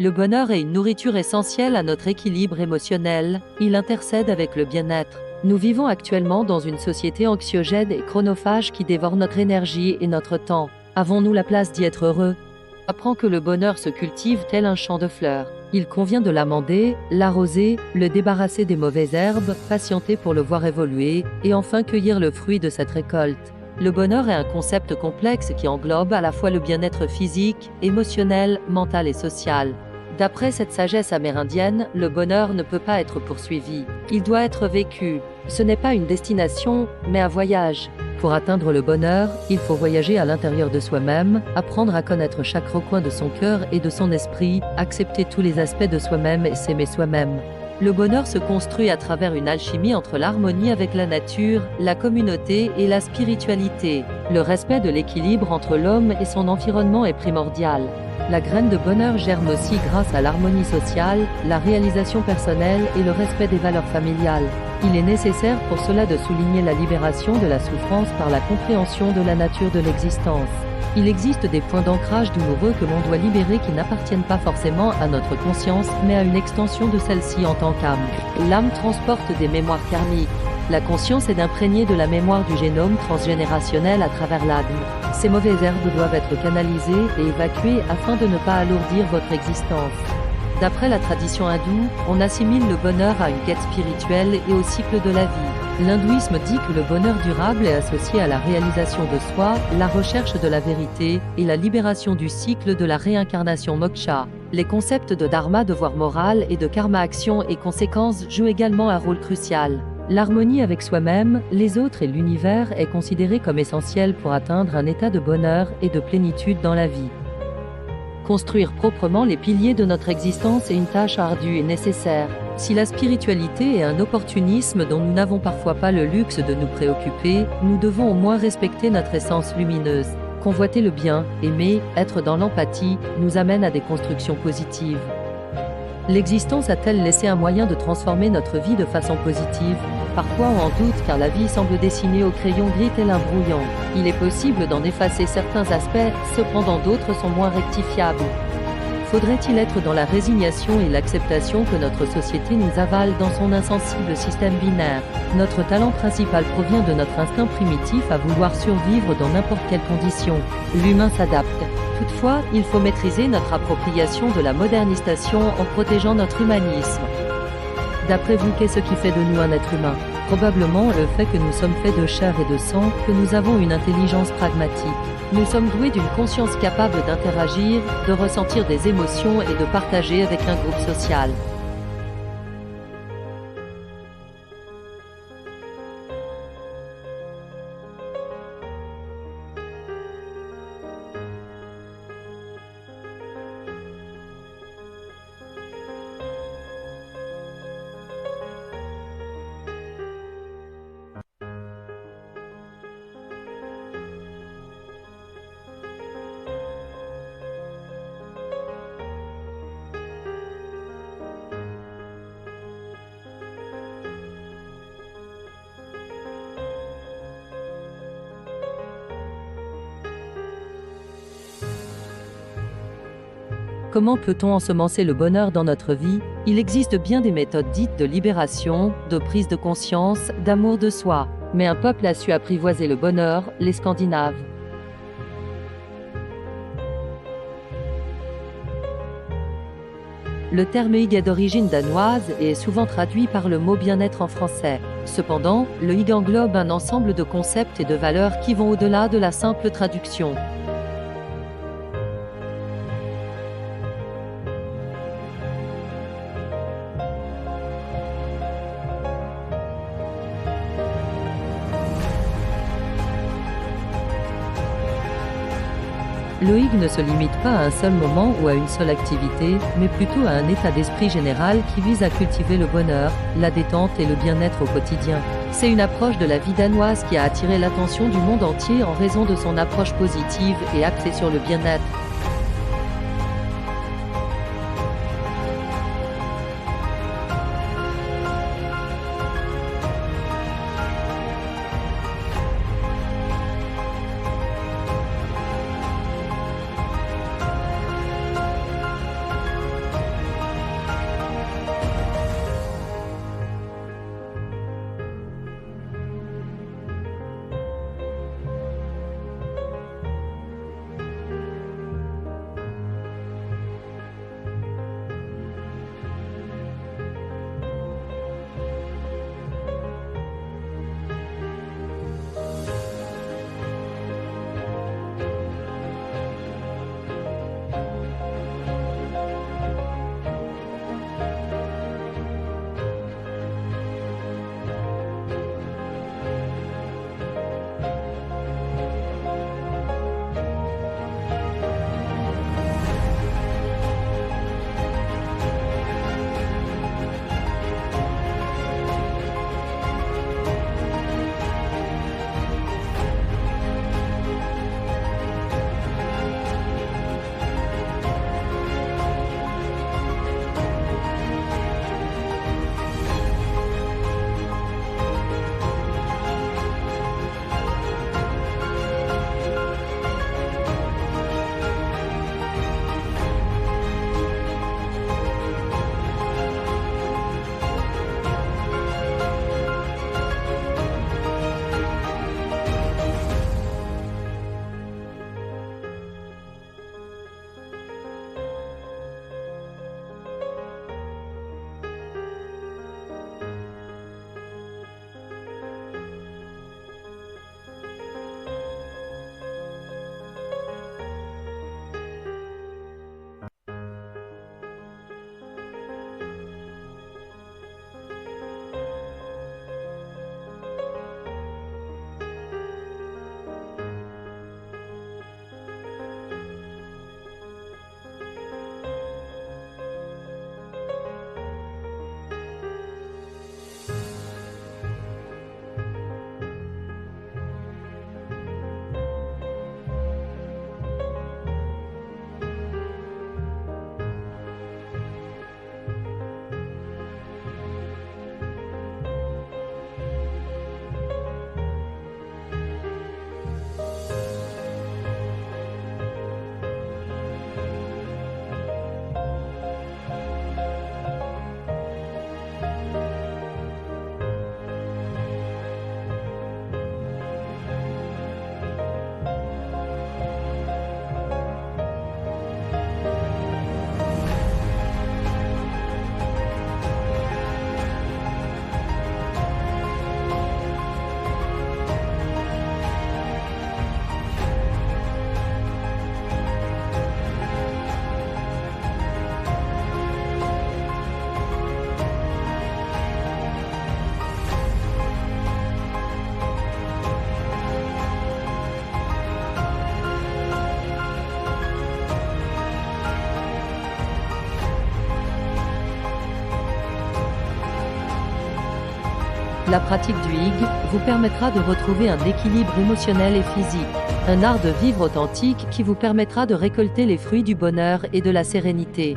Le bonheur est une nourriture essentielle à notre équilibre émotionnel, il intercède avec le bien-être. Nous vivons actuellement dans une société anxiogène et chronophage qui dévore notre énergie et notre temps. Avons-nous la place d'y être heureux? Apprends que le bonheur se cultive tel un champ de fleurs. Il convient de l'amender, l'arroser, le débarrasser des mauvaises herbes, patienter pour le voir évoluer, et enfin cueillir le fruit de cette récolte. Le bonheur est un concept complexe qui englobe à la fois le bien-être physique, émotionnel, mental et social. D'après cette sagesse amérindienne, le bonheur ne peut pas être poursuivi. Il doit être vécu. Ce n'est pas une destination, mais un voyage. Pour atteindre le bonheur, il faut voyager à l'intérieur de soi-même, apprendre à connaître chaque recoin de son cœur et de son esprit, accepter tous les aspects de soi-même et s'aimer soi-même. Le bonheur se construit à travers une alchimie entre l'harmonie avec la nature, la communauté et la spiritualité. Le respect de l'équilibre entre l'homme et son environnement est primordial. La graine de bonheur germe aussi grâce à l'harmonie sociale, la réalisation personnelle et le respect des valeurs familiales. Il est nécessaire pour cela de souligner la libération de la souffrance par la compréhension de la nature de l'existence. Il existe des points d'ancrage douloureux que l'on doit libérer qui n'appartiennent pas forcément à notre conscience, mais à une extension de celle-ci en tant qu'âme. L'âme transporte des mémoires karmiques. La conscience est d'imprégner de la mémoire du génome transgénérationnel à travers l'âme. Ces mauvaises herbes doivent être canalisées et évacuées afin de ne pas alourdir votre existence. D'après la tradition hindoue, on assimile le bonheur à une quête spirituelle et au cycle de la vie. L'hindouisme dit que le bonheur durable est associé à la réalisation de soi, la recherche de la vérité et la libération du cycle de la réincarnation moksha. Les concepts de dharma, devoir moral et de karma, action et conséquences jouent également un rôle crucial. L'harmonie avec soi-même, les autres et l'univers est considérée comme essentielle pour atteindre un état de bonheur et de plénitude dans la vie. Construire proprement les piliers de notre existence est une tâche ardue et nécessaire. Si la spiritualité est un opportunisme dont nous n'avons parfois pas le luxe de nous préoccuper, nous devons au moins respecter notre essence lumineuse. Convoiter le bien, aimer, être dans l'empathie, nous amène à des constructions positives. L'existence a-t-elle laissé un moyen de transformer notre vie de façon positive? Parfois on en doute car la vie semble dessinée au crayon gris tel un brouillon. Il est possible d'en effacer certains aspects, cependant d'autres sont moins rectifiables. Faudrait-il être dans la résignation et l'acceptation que notre société nous avale dans son insensible système binaire? Notre talent principal provient de notre instinct primitif à vouloir survivre dans n'importe quelle condition. L'humain s'adapte. Toutefois, il faut maîtriser notre appropriation de la modernisation en protégeant notre humanisme. D'après vous, qu'est-ce qui fait de nous un être humain? Probablement le fait que nous sommes faits de chair et de sang, que nous avons une intelligence pragmatique. Nous sommes doués d'une conscience capable d'interagir, de ressentir des émotions et de partager avec un groupe social. Comment peut-on ensemencer le bonheur dans notre vie? Il existe bien des méthodes dites de libération, de prise de conscience, d'amour de soi. Mais un peuple a su apprivoiser le bonheur, les Scandinaves. Le terme hygge est d'origine danoise et est souvent traduit par le mot bien-être en français. Cependant, le hygge englobe un ensemble de concepts et de valeurs qui vont au-delà de la simple traduction. Le hygge ne se limite pas à un seul moment ou à une seule activité, mais plutôt à un état d'esprit général qui vise à cultiver le bonheur, la détente et le bien-être au quotidien. C'est une approche de la vie danoise qui a attiré l'attention du monde entier en raison de son approche positive et axée sur le bien-être. La pratique du Hygge vous permettra de retrouver un équilibre émotionnel et physique. Un art de vivre authentique qui vous permettra de récolter les fruits du bonheur et de la sérénité.